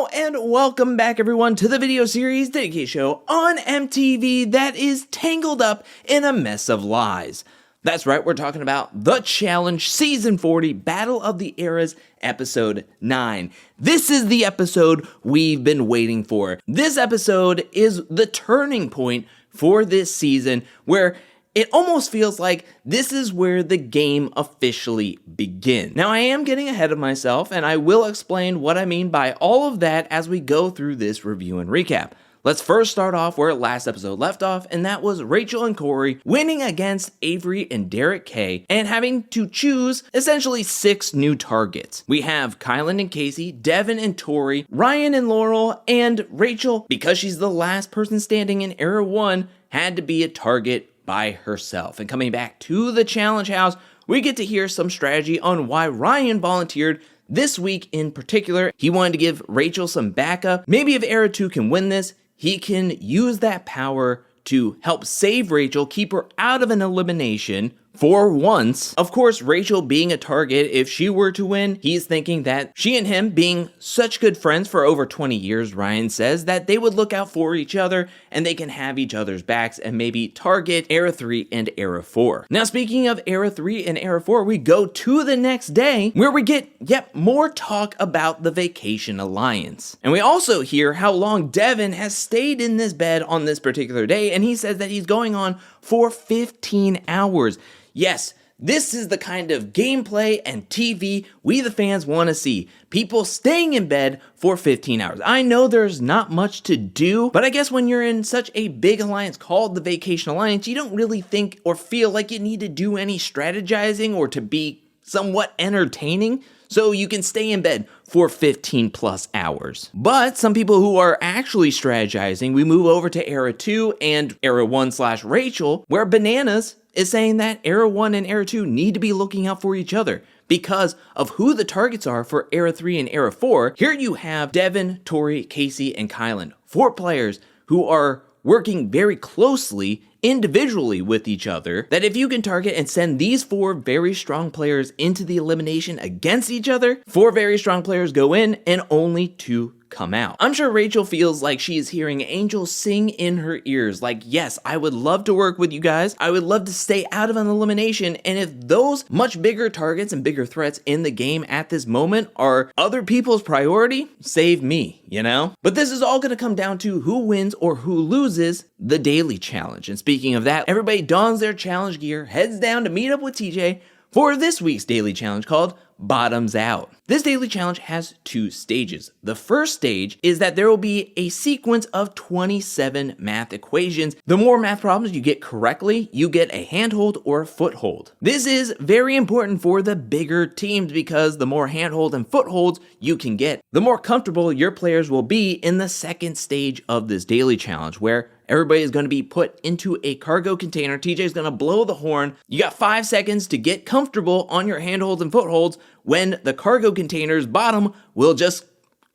Hello and welcome back everyone to the video series dedicated show on MTV that is tangled up in a mess of lies. That's right, we're talking about The Challenge Season 40 Battle of the Eras Episode 9. This is the episode we've been waiting for. This episode is the turning point for this season where it almost feels like this is where the game officially begins. Now, I am getting ahead of myself, and I will explain what I mean by all of that as we go through this review and recap. Let's first start off where last episode left off, and that was Rachel and Corey winning against Avery and Derek K, and having to choose essentially 6 new targets. We have Kylan and Casey, Devin and Tori, Ryan and Laurel, and Rachel, because she's the last person standing in Era 1, had to be a target by herself. And coming back to the challenge house, we get to hear some strategy on why Ryan volunteered this week in particular. He wanted to give Rachel some backup. Maybe if Era 2 can win this, he can use that power to help save Rachel, keep her out of an elimination for once. Of course, Rachel being a target, if she were to win, he's thinking that she and him being such good friends for over 20 years, Ryan says, that they would look out for each other and they can have each other's backs and maybe target Era 3 and Era 4. Now, speaking of Era 3 and Era 4, we go to the next day where we get yet more talk about the Vacation Alliance. And we also hear how long Devin has stayed in this bed on this particular day, and he says that he's going on for 15 hours. Yes, this is the kind of gameplay and TV we the fans want to see. People staying in bed for 15 hours. I know there's not much to do, but I guess when you're in such a big alliance called the Vacation Alliance, you don't really think or feel like you need to do any strategizing or to be somewhat entertaining. So you can stay in bed for 15 plus hours. But some people who are actually strategizing, we move over to Era 2 and Era 1/Rachel, where Bananas is saying that Era 1 and Era 2 need to be looking out for each other because of who the targets are for Era 3 and Era 4. Here you have Devin, Tori, Casey, and Kylan, 4 players who are working very closely individually with each other, that if you can target and send these 4 very strong players into the elimination against each other, 4 very strong players go in and only 2 come out. I'm sure Rachel feels like she is hearing angels sing in her ears, like, yes, I would love to work with you guys. I would love to stay out of an elimination. And if those much bigger targets and bigger threats in the game at this moment are other people's priority, save me, you know? But this is all gonna come down to who wins or who loses the daily challenge. And speaking of that, everybody dons their challenge gear, heads down to meet up with TJ for this week's daily challenge called Bottoms Out. This daily challenge has 2 stages. The first stage is that there will be a sequence of 27 math equations. The more math problems you get correctly, you get a handhold or a foothold. This is very important for the bigger teams because the more handhold and footholds you can get, the more comfortable your players will be in the second stage of this daily challenge, where everybody is going to be put into a cargo container. TJ is going to blow the horn. You got 5 seconds to get comfortable on your handholds and footholds when the cargo container's bottom will just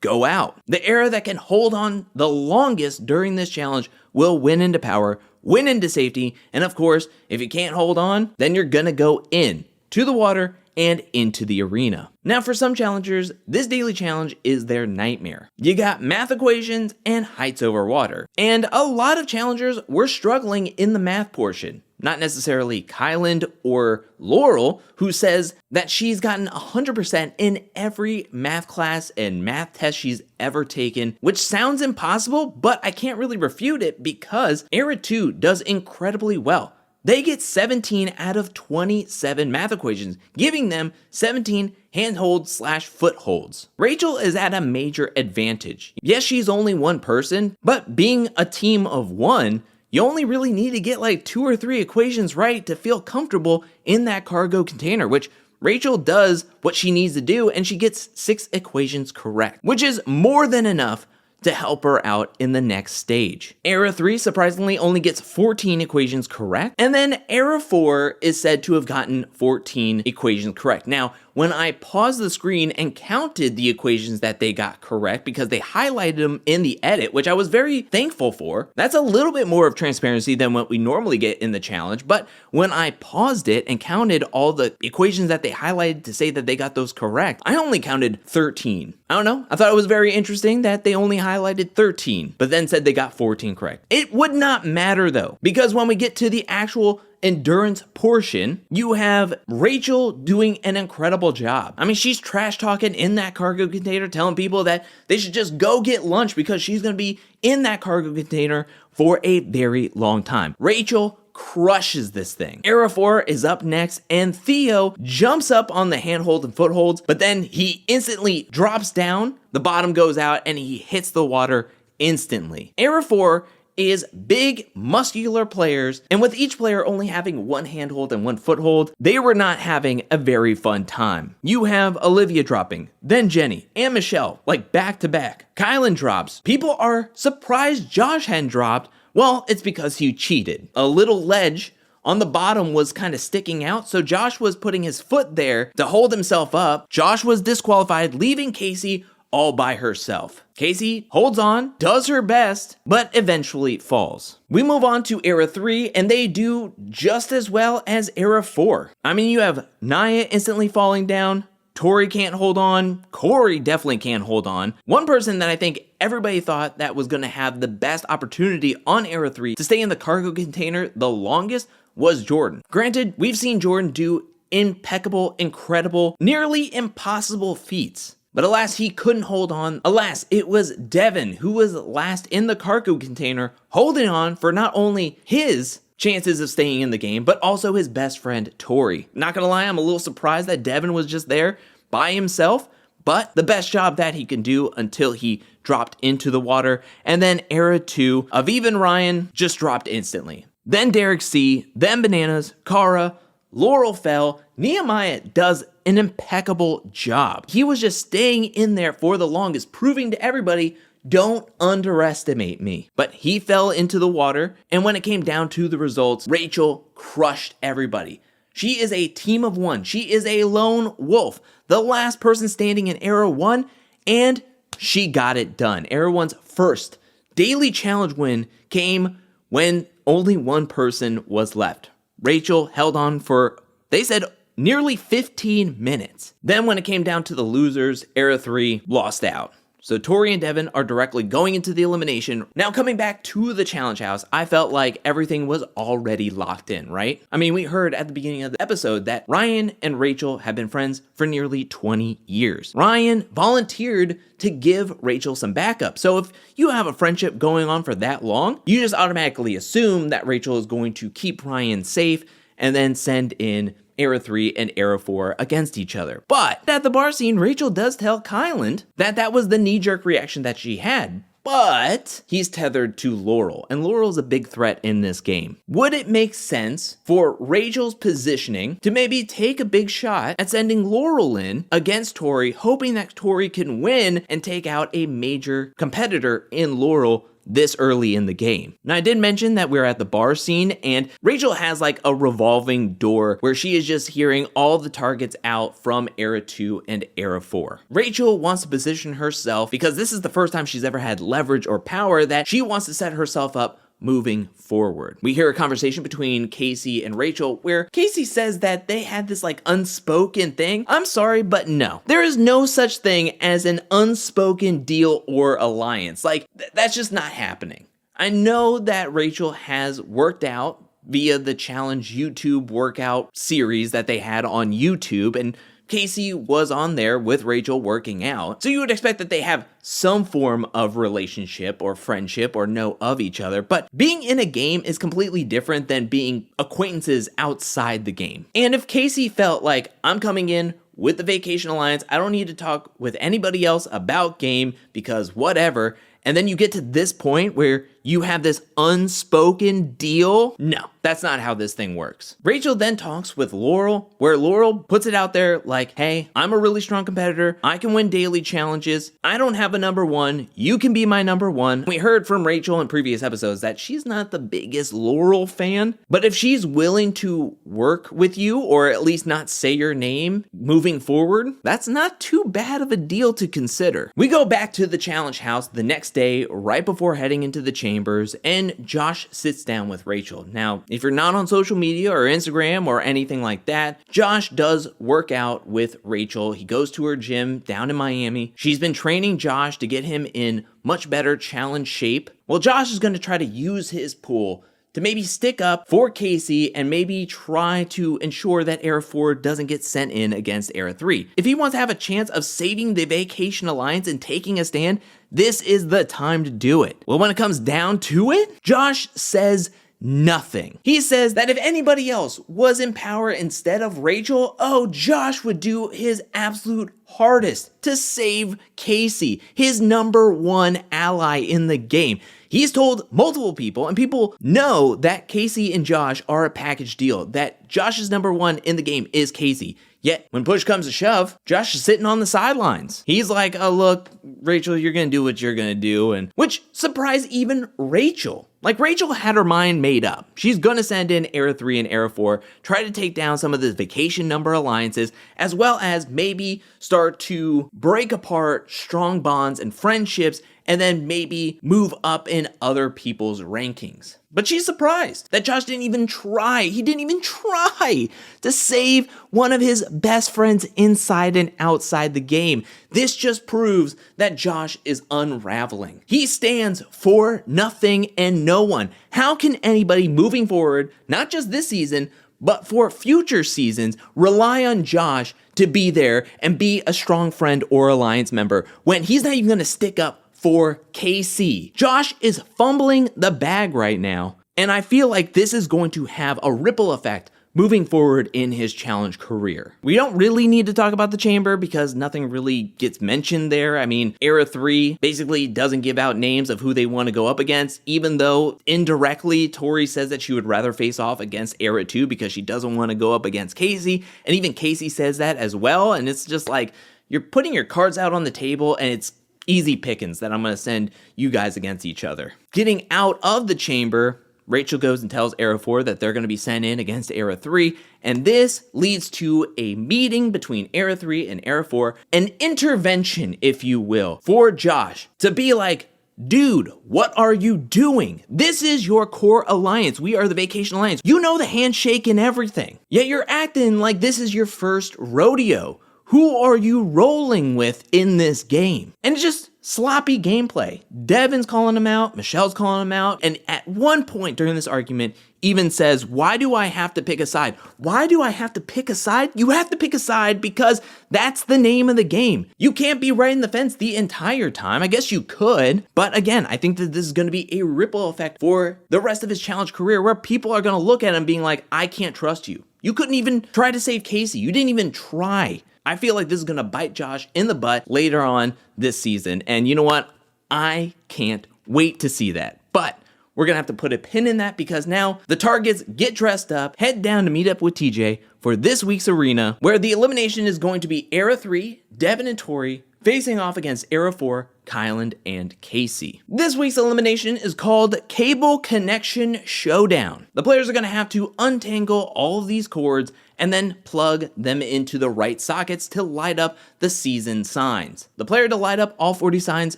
go out. The era that can hold on the longest during this challenge will win into power, win into safety, and of course, if you can't hold on, then you're gonna go in to the water and into the arena. Now, for some challengers, this daily challenge is their nightmare. You got math equations and heights over water. And a lot of challengers were struggling in the math portion. Not necessarily Kylan or Laurel, who says that she's gotten 100% in every math class and math test she's ever taken, which sounds impossible, but I can't really refute it because Era 2 does incredibly well. They get 17 out of 27 math equations, giving them 17 handholds/footholds. Rachel is at a major advantage. Yes, she's only one person, but being a team of 1, you only really need to get like 2 or 3 equations right to feel comfortable in that cargo container, which Rachel does what she needs to do, and she gets 6 equations correct, which is more than enough to help her out in the next stage. Era 3 surprisingly only gets 14 equations correct, and then Era 4 is said to have gotten 14 equations correct. Now, when I paused the screen and counted the equations that they got correct, because they highlighted them in the edit, which I was very thankful for. That's a little bit more of transparency than what we normally get in the challenge, but when I paused it and counted all the equations that they highlighted to say that they got those correct, I only counted 13. I don't know, I thought it was very interesting that they only highlighted 13, but then said they got 14 correct. It would not matter though, because when we get to the actual endurance portion, you have Rachel doing an incredible job. I mean, she's trash talking in that cargo container, telling people that they should just go get lunch because she's going to be in that cargo container for a very long time. Rachel crushes this thing. Era 4 is up next, and Theo jumps up on the handhold and footholds, but then he instantly drops down, the bottom goes out, and he hits the water instantly. Era 4 is big, muscular players, and with each player only having one handhold and one foothold, they were not having a very fun time. You have Olivia dropping, then Jenny, and Michelle, like back to back. Kylan drops. People are surprised Josh hadn't dropped. Well, it's because he cheated. A little ledge on the bottom was kind of sticking out, so Josh was putting his foot there to hold himself up. Josh was disqualified, leaving Casey all by herself. Casey holds on, does her best, but eventually falls. We move on to Era 3, and they do just as well as Era 4. I mean, you have Nia instantly falling down, Tori can't hold on, Corey definitely can't hold on. One person that I think everybody thought that was going to have the best opportunity on Era 3 to stay in the cargo container the longest was Jordan. Granted, we've seen Jordan do impeccable, incredible, nearly impossible feats. But alas, he couldn't hold on. Alas, it was Devin who was last in the cargo container, holding on for not only his chances of staying in the game, but also his best friend, Tori. Not gonna lie, I'm a little surprised that Devin was just there by himself, but the best job that he can do until he dropped into the water. And then Era 2, Aviv and Ryan just dropped instantly. Then Derek C, then Bananas, Cara, Laurel fell. Nehemiah does an impeccable job. He was just staying in there for the longest, proving to everybody, don't underestimate me. But he fell into the water, and when it came down to the results, Rachel crushed everybody. She is a team of one. She is a lone wolf, the last person standing in Era 1, and she got it done. Era 1's first daily challenge win came when only one person was left. Rachel held on for, they said, nearly 15 minutes. Then when it came down to the losers, Era 3 lost out. So Tori and Devin are directly going into the elimination. Now coming back to the challenge house, I felt like everything was already locked in, right? I mean, we heard at the beginning of the episode that Ryan and Rachel have been friends for nearly 20 years. Ryan volunteered to give Rachel some backup. So if you have a friendship going on for that long, you just automatically assume that Rachel is going to keep Ryan safe and then send in Era 3 and Era 4 against each other. But at the bar scene, Rachel does tell Kylan that that was the knee-jerk reaction that she had. But he's tethered to Laurel, and Laurel's a big threat in this game. Would it make sense for Rachel's positioning to maybe take a big shot at sending Laurel in against Tori, hoping that Tori can win and take out a major competitor in Laurel this early in the game? Now, I did mention that we're at the bar scene, and Rachel has like a revolving door where she is just hearing all the targets out from Era 2 and Era 4. Rachel wants to position herself, because this is the first time she's ever had leverage or power, that she wants to set herself up moving forward. We hear a conversation between Casey and Rachel where Casey says that they had this like unspoken thing. I'm sorry, but no. There is no such thing as an unspoken deal or alliance. Like, that's just not happening. I know that Rachel has worked out via the challenge YouTube workout series that they had on YouTube, and Casey was on there with Rachel working out. So you would expect that they have some form of relationship or friendship or know of each other. But being in a game is completely different than being acquaintances outside the game. And if Casey felt like, I'm coming in with the Vacation Alliance, I don't need to talk with anybody else about game because whatever, and then you get to this point where you have this unspoken deal. No, that's not how this thing works. Rachel then talks with Laurel, where Laurel puts it out there like, hey, I'm a really strong competitor. I can win daily challenges. I don't have a number one. You can be my number one. We heard from Rachel in previous episodes that she's not the biggest Laurel fan, but if she's willing to work with you, or at least not say your name moving forward, that's not too bad of a deal to consider. We go back to the challenge house the next day, right before heading into the chambers, and Josh sits down with Rachel. Now, if you're not on social media or Instagram or anything like that, Josh does work out with Rachel. He goes to her gym down in Miami. She's been training Josh to get him in much better challenge shape. Well, Josh is going to try to use his pool to maybe stick up for Casey and maybe try to ensure that Era 4 doesn't get sent in against Era 3. If he wants to have a chance of saving the Vacation Alliance and taking a stand, this is the time to do it. Well, when it comes down to it, Josh says nothing. He says that if anybody else was in power instead of Rachel, Josh would do his absolute hardest to save Casey, his number one ally in the game. He's told multiple people, and people know that Casey and Josh are a package deal, that Josh's number one in the game is Casey. Yet, when push comes to shove, Josh is sitting on the sidelines. He's like, oh, look, Rachel, you're going to do what you're going to do. And which surprised even Rachel. Like, Rachel had her mind made up. She's going to send in Era 3 and Era 4, try to take down some of the vacation number alliances, as well as maybe start to break apart strong bonds and friendships, and then maybe move up in other people's rankings. But she's surprised that Josh didn't even try. He didn't even try to save one of his best friends inside and outside the game. This just proves that Josh is unraveling. He stands for nothing and no one. How can anybody moving forward, not just this season, but for future seasons, rely on Josh to be there and be a strong friend or alliance member when he's not even going to stick up for KC? Josh is fumbling the bag right now, and I feel like this is going to have a ripple effect moving forward in his challenge career. We don't really need to talk about the chamber because nothing really gets mentioned there. I mean, Era 3 basically doesn't give out names of who they want to go up against, even though indirectly Tori says that she would rather face off against Era 2 because she doesn't want to go up against Casey, and even Casey says that as well, and it's just like, you're putting your cards out on the table, and it's easy pickings that I'm going to send you guys against each other. Getting out of the chamber, Rachel goes and tells Era 4 that they're going to be sent in against Era 3, and this leads to a meeting between Era 3 and Era 4, an intervention, if you will, for Josh to be like, dude, what are you doing? This is your core alliance. We are the Vacation Alliance. You know the handshake and everything, yet you're acting like this is your first rodeo. Who are you rolling with in this game? And it's just sloppy gameplay. Devin's calling him out, Michelle's calling him out, and at one point during this argument even says, why do I have to pick a side? Why do I have to pick a side? You have to pick a side because that's the name of the game. You can't be riding the fence the entire time. I guess you could, but again, I think that this is going to be a ripple effect for the rest of his challenge career where people are going to look at him being like, I can't trust you. You couldn't even try to save Casey. You didn't even try. I feel like this is going to bite Josh in the butt later on this season. And you know what? I can't wait to see that. But we're going to have to put a pin in that because now the targets get dressed up, head down to meet up with TJ for this week's arena, where the elimination is going to be Era 3, Devin and Tori, facing off against Era 4, Kyland and Casey. This week's elimination is called Cable Connection Showdown. The players are going to have to untangle all of these cords and then plug them into the right sockets to light up the season signs. The player to light up all 40 signs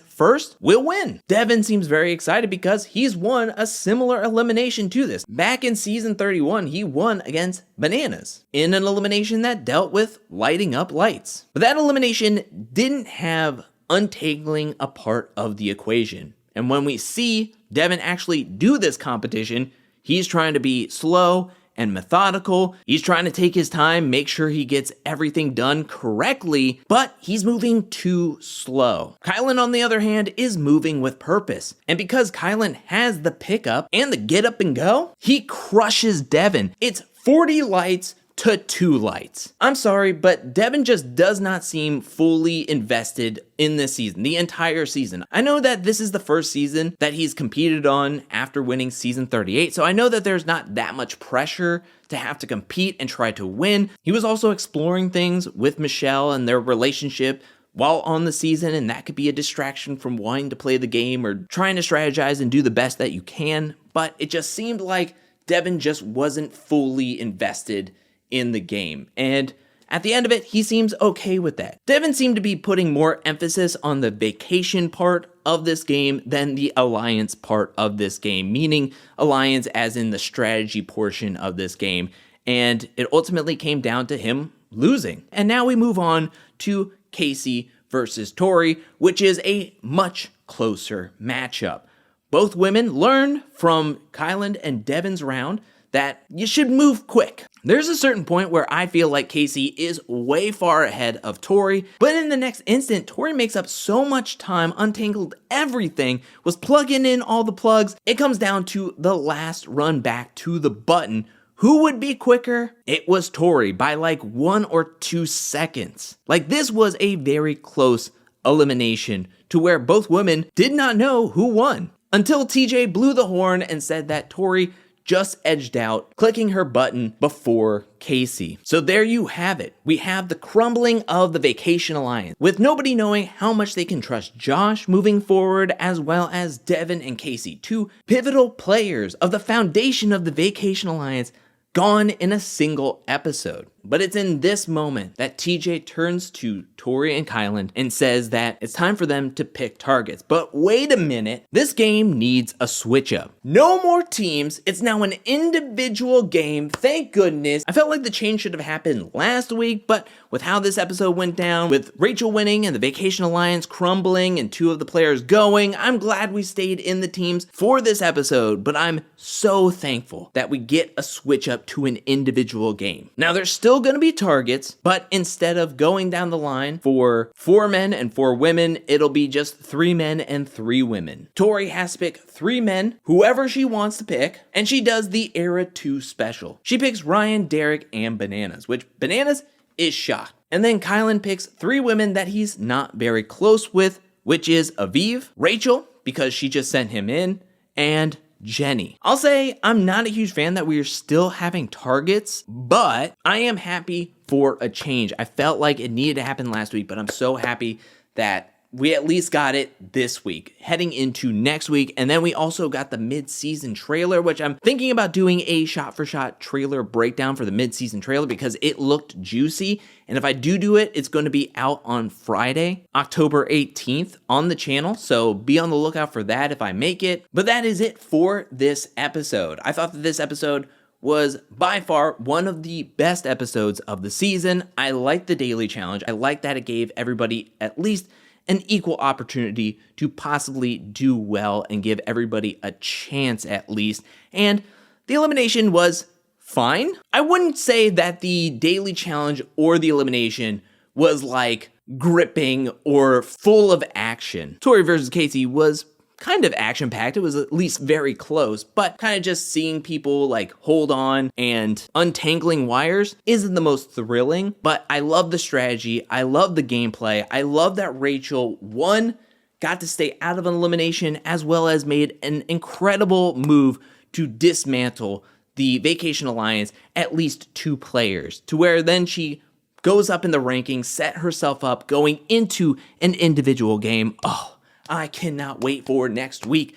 first will win. Devin seems very excited because he's won a similar elimination to this. Back in season 31, he won against Bananas in an elimination that dealt with lighting up lights. But that elimination didn't have untangling a part of the equation. And when we see Devin actually do this competition, he's trying to be slow and methodical. He's trying to take his time, make sure he gets everything done correctly, but he's moving too slow. Kylan, on the other hand, is moving with purpose. And because Kylan has the pickup and the get up and go, he crushes Devin. It's 40 lights to 2 lights. I'm sorry, but Devin just does not seem fully invested in this season, the entire season. I know that this is the first season that he's competed on after winning season 38, so I know that there's not that much pressure to have to compete and try to win. He was also exploring things with Michelle and their relationship while on the season, and that could be a distraction from wanting to play the game or trying to strategize and do the best that you can, but it just seemed like Devin just wasn't fully invested in the game, and at the end of it, he seems okay with that. Devin seemed to be putting more emphasis on the vacation part of this game than the alliance part of this game, meaning alliance as in the strategy portion of this game, and it ultimately came down to him losing. And now we move on to Casey versus Tori, which is a much closer matchup. Both women learn from Kyland and Devin's round that you should move quick. There's a certain point where I feel like Casey is way far ahead of Tori, but in the next instant, Tori makes up so much time, untangled everything, was plugging in all the plugs. It comes down to the last run back to the button. Who would be quicker? It was Tori by like 1 or 2 seconds. Like, this was a very close elimination to where both women did not know who won until TJ blew the horn and said that Tori just edged out, clicking her button before Casey. So there you have it. We have the crumbling of the Vacation Alliance, with nobody knowing how much they can trust Josh moving forward, as well as Devin and Casey, 2 pivotal players of the foundation of the Vacation Alliance, gone in a single episode. But it's in this moment that TJ turns to Tori and Kyland and says that it's time for them to pick targets. But wait a minute, this game needs a switch up. No more teams, it's now an individual game, thank goodness. I felt like the change should have happened last week, but with how this episode went down, with Rachel winning and the Vacation Alliance crumbling and 2 of the players going, I'm glad we stayed in the teams for this episode, but I'm so thankful that we get a switch up to an individual game. Now there's still going to be targets, but instead of going down the line for 4 men and 4 women, it'll be just 3 men and 3 women. Tori has to pick 3 men, whoever she wants to pick, and she does the Era 2 special. She picks Ryan, Derek, and Bananas, which Bananas is shocked. And then Kylan picks 3 women that he's not very close with, which is Aviv, Rachel, because she just sent him in, and Jenny. I'll say I'm not a huge fan that we are still having targets, but I am happy for a change. I felt like it needed to happen last week, but I'm so happy that we at least got it this week, heading into next week. And then we also got the mid-season trailer, which I'm thinking about doing a shot-for-shot trailer breakdown for the mid-season trailer because it looked juicy. And if I do it, it's going to be out on Friday, October 18th on the channel. So be on the lookout for that if I make it. But that is it for this episode. I thought that this episode was by far one of the best episodes of the season. I liked the daily challenge. I liked that it gave everybody at least an equal opportunity to possibly do well and give everybody a chance at least. And the elimination was fine. I wouldn't say that the daily challenge or the elimination was like gripping or full of action. Tori versus Casey was kind of action-packed. It was at least very close, but kind of just seeing people like hold on and untangling wires isn't the most thrilling, but I love the strategy. I love the gameplay. I love that Rachel, one, got to stay out of an elimination as well as made an incredible move to dismantle the Vacation Alliance, at least 2 players, to where then she goes up in the rankings, set herself up going into an individual game. Oh, I cannot wait for next week.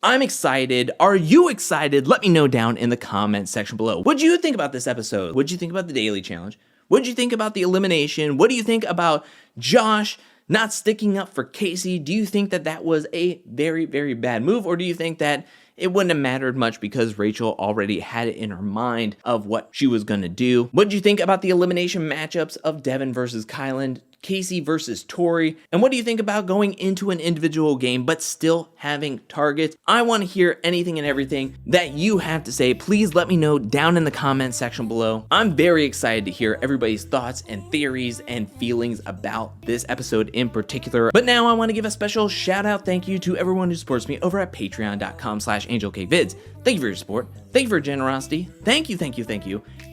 I'm excited. Are you excited? Let me know down in the comments section below. What do you think about this episode? What do you think about the daily challenge? What do you think about the elimination? What do you think about Josh not sticking up for Casey? Do you think that that was a very, very bad move? Or do you think that it wouldn't have mattered much because Rachel already had it in her mind of what she was going to do? What did you think about the elimination matchups of Devin versus Kyland? Casey versus Tori? And what do you think about going into an individual game but still having targets? I want to hear anything and everything that you have to say. Please let me know down in the comment section below. I'm very excited to hear everybody's thoughts and theories and feelings about this episode in particular. But now I want to give a special shout out thank you to everyone who supports me over at patreon.com/angelcakevids. Thank you for your support. Thank you for your generosity. Thank you.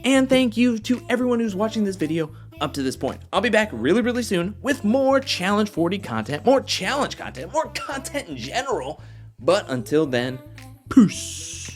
And thank you to everyone who's watching this video up to this point. I'll be back really soon with more Challenge 40 content, more challenge content, more content in general. But until then, peace.